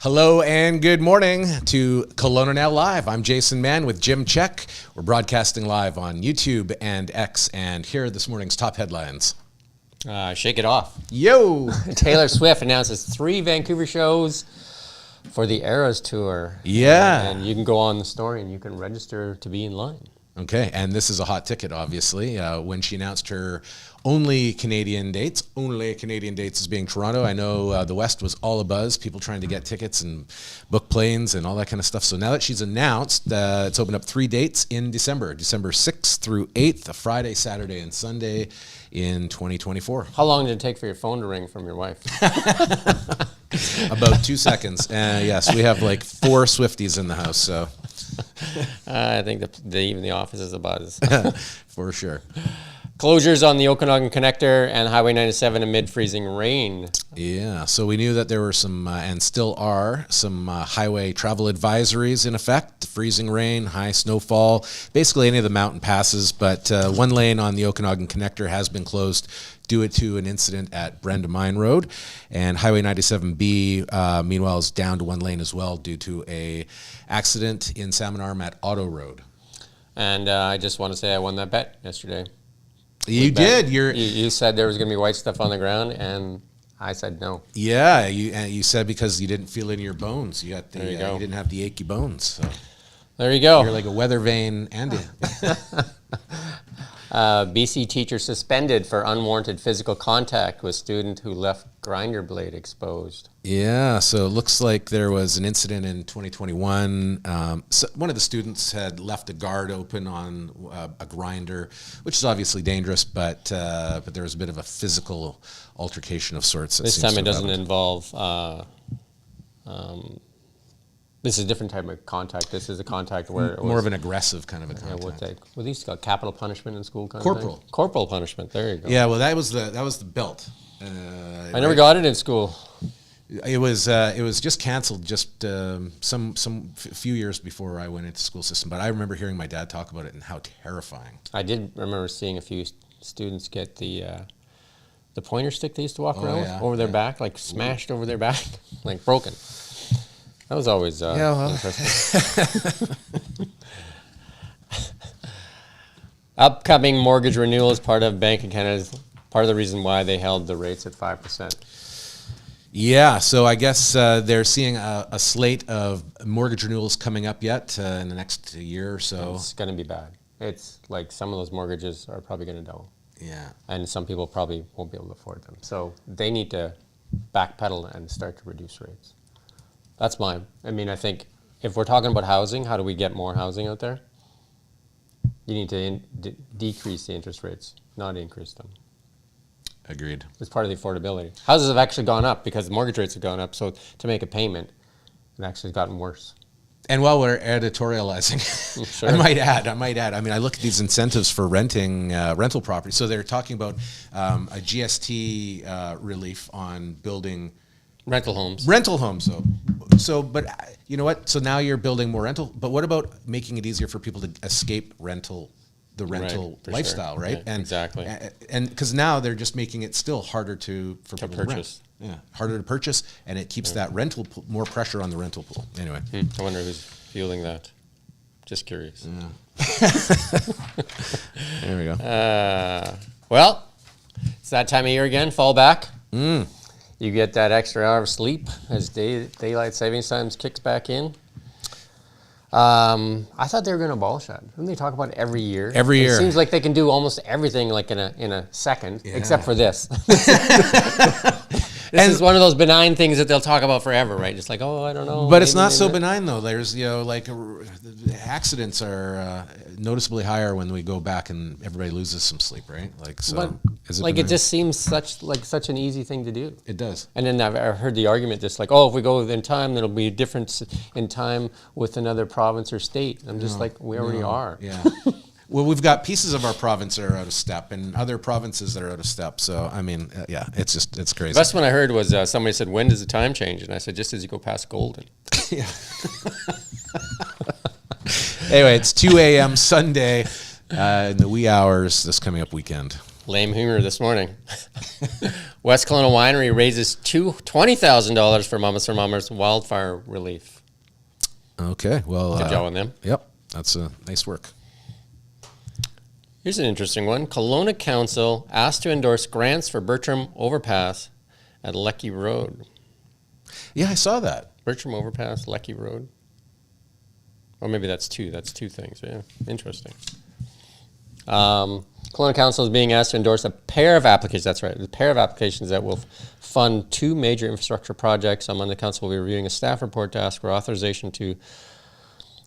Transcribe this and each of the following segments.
Hello and good morning to Kelowna Now Live. I'm Jason Mann with Jim Check. We're broadcasting live on YouTube and X, and here are this morning's top headlines. Shake it off. Yo! Taylor Swift announces 3 Vancouver shows for the Eras Tour. Yeah. And you can go on the story and you can register to be in line. Okay, and this is a hot ticket, obviously. When she announced her only Canadian dates as being Toronto, I know the West was all abuzz, people trying to get tickets and book planes and all that kind of stuff. So now that she's announced, it's opened up 3 dates in December 6th through 8th, a Friday, Saturday, and Sunday in 2024. How long did it take for your phone to ring from your wife? About 2 seconds. Yes, we have like 4 Swifties in the house, so. I think even the office is a buzz. For sure. Closures on the Okanagan Connector and Highway 97 amid freezing rain. Yeah, so we knew that there were some, and still are, some highway travel advisories in effect. Freezing rain, high snowfall, basically any of the mountain passes. But one lane on the Okanagan Connector has been closed due to an incident at Brenda Mine Road. And Highway 97B, meanwhile, is down to 1 lane as well due to a accident in Salmon Arm at Otto Road. And I just want to say I won that bet yesterday. You did. You said there was going to be white stuff on the ground, and I said no. Yeah, you said because you didn't feel it in your bones. You got you didn't have the achy bones. So. There you go. You're like a weather vane Andy. BC teacher suspended for unwarranted physical contact with student who left grinder blade exposed. Yeah, so it looks like there was an incident in 2021. So one of the students had left a guard open on a grinder, which is obviously dangerous, but there was a bit of a physical altercation of sorts. This time it doesn't involve. This is a different type of contact. This is a contact where it was more of an aggressive kind of a contact. Well, these got capital punishment in school. Corporal punishment. There you go. Yeah, well, that was the belt. I never got it in school. It was just canceled just some few years before I went into the school system. But I remember hearing my dad talk about it and how terrifying. I did remember seeing a few students get the pointer stick they used to walk around with over their back, like smashed over their back, like broken. That was always interesting. Upcoming mortgage renewal is part of Bank of Canada's part of the reason why they held the rates at 5%. Yeah, so I guess they're seeing a slate of mortgage renewals coming up yet in the next year or so. It's going to be bad. It's like some of those mortgages are probably going to double. Yeah. And some people probably won't be able to afford them. So they need to backpedal and start to reduce rates. That's I think if we're talking about housing, how do we get more housing out there? You need to decrease the interest rates, not increase them. Agreed. It's part of the affordability. Houses have actually gone up because the mortgage rates have gone up, so to make a payment, it actually has gotten worse. And while we're editorializing, sure. I might add, I look at these incentives for renting rental property. So they're talking about a GST relief on building rental homes. But you know what? So now you're building more rental. But what about making it easier for people to escape the rental lifestyle, sure. right? Yeah, and exactly. And because now they're just making it still harder for people to purchase. Rent. Yeah, harder to purchase, and it keeps that rental more pressure on the rental pool. Anyway, I wonder who's fueling that. Just curious. Yeah. There we go. Well, it's that time of year again. Fall back. You get that extra hour of sleep as daylight savings time kicks back in. I thought they were going to abolish that. Didn't they talk about it every year? Every year. It seems like they can do almost everything like in a second, except for this. This is one of those benign things that they'll talk about forever, right? Just like, I don't know. But it's not so benign, though. There's, the accidents are noticeably higher when we go back and everybody loses some sleep, right? It just seems such an easy thing to do. It does. And then I've heard the argument just like, if we go in time, there'll be a difference in time with another province or state. I'm just like, we already are. Yeah. Well, we've got pieces of our province that are out of step and other provinces that are out of step. So, it's crazy. The best one I heard was somebody said, when does the time change? And I said, just as you go past Golden. Yeah. Anyway, it's 2 a.m. Sunday in the wee hours this coming up weekend. Lame humor this morning. West Kelowna Winery raises $20,000 for Mamas wildfire relief. Okay, well, Good job on them. Yep, that's nice work. Here's an interesting one. Kelowna Council asked to endorse grants for Bertram Overpass at Lecky Road. Yeah, I saw that. Bertram Overpass, Lecky Road. Or maybe that's two. That's two things. Yeah, interesting. Kelowna Council is being asked to endorse a pair of applications. That's right, a pair of applications that will fund two major infrastructure projects. The council will be reviewing a staff report to ask for authorization to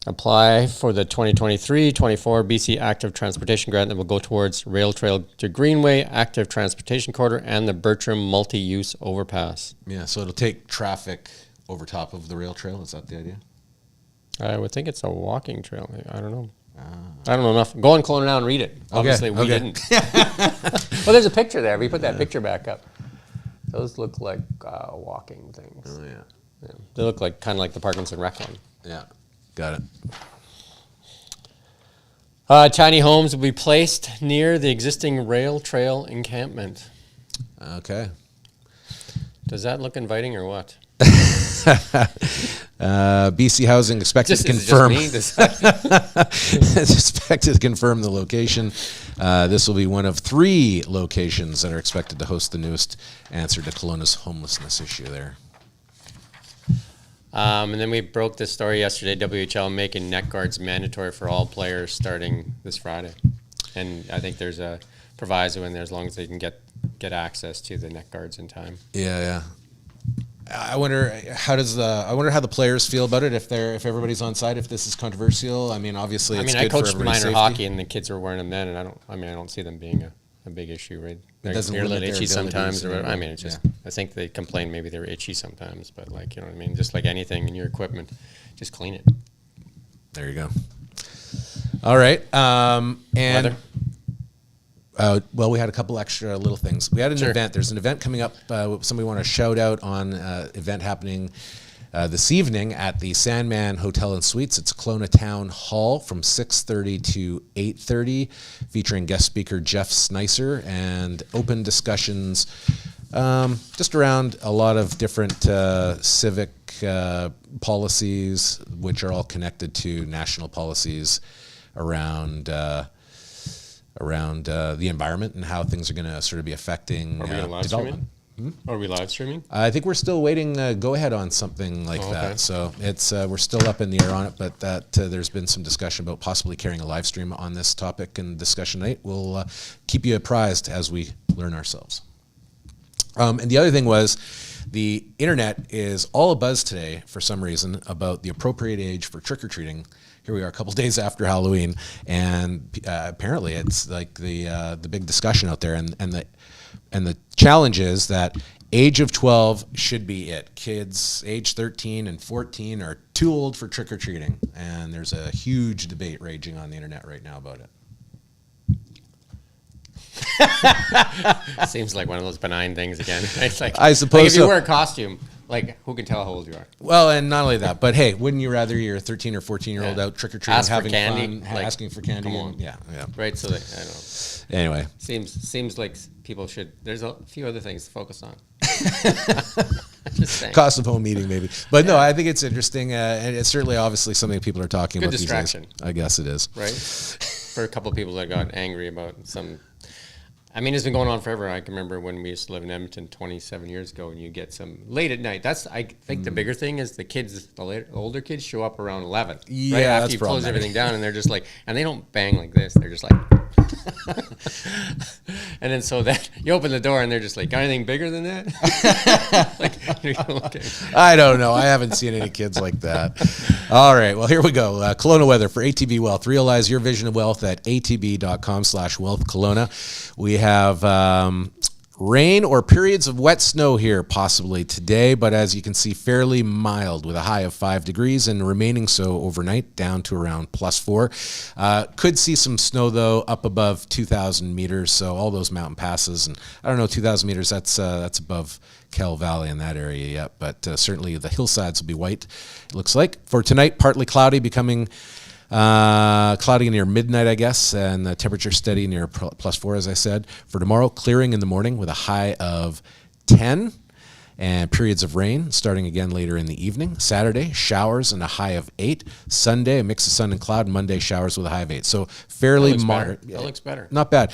apply for the 2023-24 BC Active Transportation Grant that will go towards Rail Trail to Greenway, Active Transportation Corridor, and the Bertram Multi-Use Overpass. Yeah, so it'll take traffic over top of the rail trail. Is that the idea? I would think it's a walking trail. I don't know. I don't know enough. Go on Kelowna now and read it. Obviously, we didn't. Well, there's a picture there. We put that picture back up. Those look like walking things. Oh, yeah. They look like kind of like the Parkinson Rec one. Yeah, got it. Tiny homes will be placed near the existing rail trail encampment. Okay. Does that look inviting or what? BC Housing expected to confirm. Expected to confirm the location. This will be one of 3 locations that are expected to host the newest answer to Kelowna's homelessness issue there. And then we broke this story yesterday. WHL making neck guards mandatory for all players starting this Friday, and I think there's a proviso in there as long as they can get access to the neck guards in time. Yeah. I wonder how the players feel about it if everybody's on side, if this is controversial. I mean, obviously, it's good I coached for everybody's minor safety. hockey, and the kids were wearing them then, and I don't see them being a big issue, right? They're doesn't a limit little their itchy sometimes, abilities, or it's just I think they complain maybe they're itchy sometimes, but like, you know what I mean, just like anything in your equipment, just clean it. There you go. All right, and Weather? well, we had a couple extra little things. We had an event. There's an event coming up. Somebody want to shout out on event happening this evening at the Sandman Hotel and Suites. It's Kelowna Town Hall from 6:30 to 8:30, featuring guest speaker Jeff Snicer and open discussions just around a lot of different civic policies, which are all connected to national policies around the environment and how things are going to sort of be affecting development. Are we live streaming? I think we're still waiting go ahead on something like that. So it's we're still up in the air on it, but there's been some discussion about possibly carrying a live stream on this topic and discussion night. We'll keep you apprised as we learn ourselves. And the other thing was the internet is all abuzz today for some reason about the appropriate age for trick-or-treating. Here we are a couple days after Halloween, and apparently it's like the big discussion out there, and the challenge is that age of 12 should be it. Kids age 13 and 14 are too old for trick-or-treating, and there's a huge debate raging on the internet right now about it. Seems like one of those benign things again. It's like, I suppose if you so. wear a costume, like, who can tell how old you are? Well, and not only that, but hey, wouldn't you rather your 13 or 14-year-old Yeah. out trick-or-treating, Ask for having candy, fun, like, asking for candy? come on. Yeah. Right, so I don't know. Anyway. Seems like people should. There's a few other things to focus on. Just saying. Cost of home meeting, maybe. But no, I think it's interesting, and it's certainly obviously something people are talking Good about distraction. these days. I guess it is. Right? For a couple of people that got angry about some. I mean, it's been going on forever. I can remember when we used to live in Edmonton 27 years ago, and you get some late at night. I think the bigger thing is the older kids show up around 11. Yeah, right? After that's you close problematic. everything down, and they're just like, and they don't bang like this. They're just like. And then so that you open the door and they're just like, got anything bigger than that? Like, okay. I don't know. I haven't seen any kids like that. All right. Well, here we go. Kelowna weather for ATB Wealth. Realize your vision of wealth at atb.com/wealth Kelowna. We have rain or periods of wet snow here possibly today, but as you can see, fairly mild with a high of 5 degrees and remaining so overnight down to around +4. Could see some snow though up above 2,000 meters. So all those mountain passes, and I don't know, 2,000 meters, that's above Kell Valley in that area yet, but certainly the hillsides will be white, it looks like. For tonight, partly cloudy, becoming cloudy near midnight, I guess, and the temperature steady near +4, as I said. For tomorrow, clearing in the morning with a high of 10. And periods of rain starting again later in the evening. Saturday, showers and a high of 8. Sunday, a mix of sun and cloud. Monday, showers with a high of 8. So fairly moderate. That looks better. Not bad.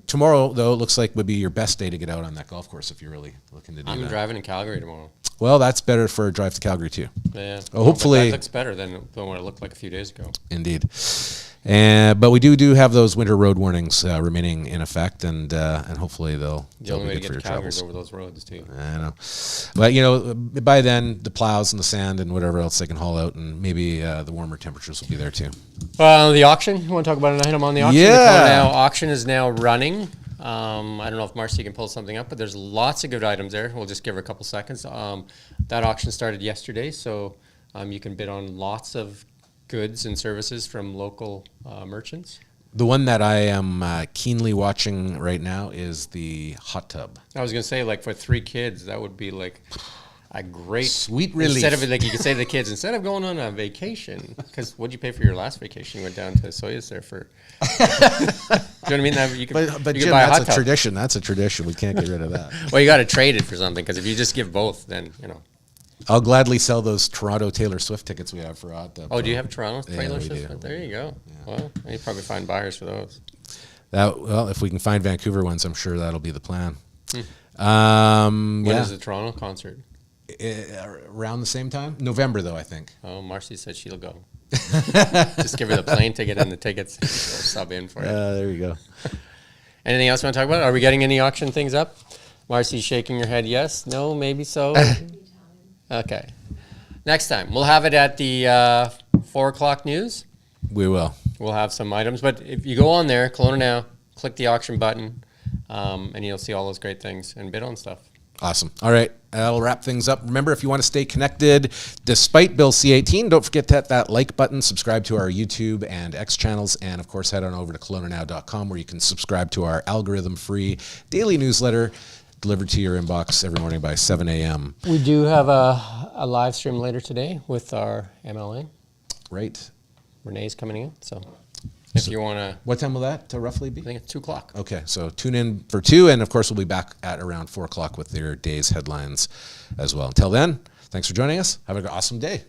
Tomorrow, though, looks like would be your best day to get out on that golf course if you're really looking to do I'm that. driving to Calgary tomorrow. Well, that's better for a drive to Calgary, too. Yeah. Well, hopefully- But that looks better than what it looked like a few days ago. Indeed. But we do have those winter road warnings remaining in effect, and hopefully The they'll only be way to good for get your to Calgary is travels. over those roads, too. I know. But, you know, by then, the plows and the sand and whatever else they can haul out, and maybe the warmer temperatures will be there, too. The auction. You want to talk about an item on the auction? Yeah. The Kelowna auction is now running. I don't know if Marcy can pull something up, but there's lots of good items there. We'll just give her a couple seconds. That auction started yesterday, so you can bid on lots of goods and services from local merchants. The one that I am keenly watching right now is the hot tub. I was going to say, like, for 3 kids, that would be like a great Sweet relief. Instead of, like, you could say to the kids, instead of going on a vacation, because what'd you pay for your last vacation? You went down to Soyuz there for. Do you know what I mean? You could, But you could Jim, buy a that's hot a tub. tradition. That's a tradition. We can't get rid of that. Well, you got to trade it for something, because if you just give both, then, you know. I'll gladly sell those Toronto Taylor Swift tickets we have for a hot tub. Oh, do you have Toronto Yeah, trailers? we do. There you go. Well, you probably find buyers for those. Well, if we can find Vancouver ones, I'm sure that'll be the plan. When Yeah. is the Toronto concert? Around the same time? November, though, I think. Oh, Marcy said she'll go. Just give her the plane ticket and the tickets. She'll sub in for it. There you go. Anything else you want to talk about? Are we getting any auction things up? Marcy's shaking her head yes, no, maybe so. Okay. Next time. We'll have it at the 4 o'clock news. We will. We'll have some items. But if you go on there, Kelowna Now, click the auction button, and you'll see all those great things and bid on stuff. Awesome. All right. That'll wrap things up. Remember, if you want to stay connected despite Bill C-18, don't forget to hit that like button, subscribe to our YouTube and X channels, and, of course, head on over to KelownaNow.com where you can subscribe to our algorithm-free daily newsletter delivered to your inbox every morning by 7 a.m. We do have a live stream later today with our MLA. Right. Renee's coming in, so if you want to, What time will that roughly be? I think it's 2 o'clock. Okay, so tune in for 2, and of course we'll be back at around 4 o'clock with their day's headlines as well. Until then, thanks for joining us. Have an awesome day.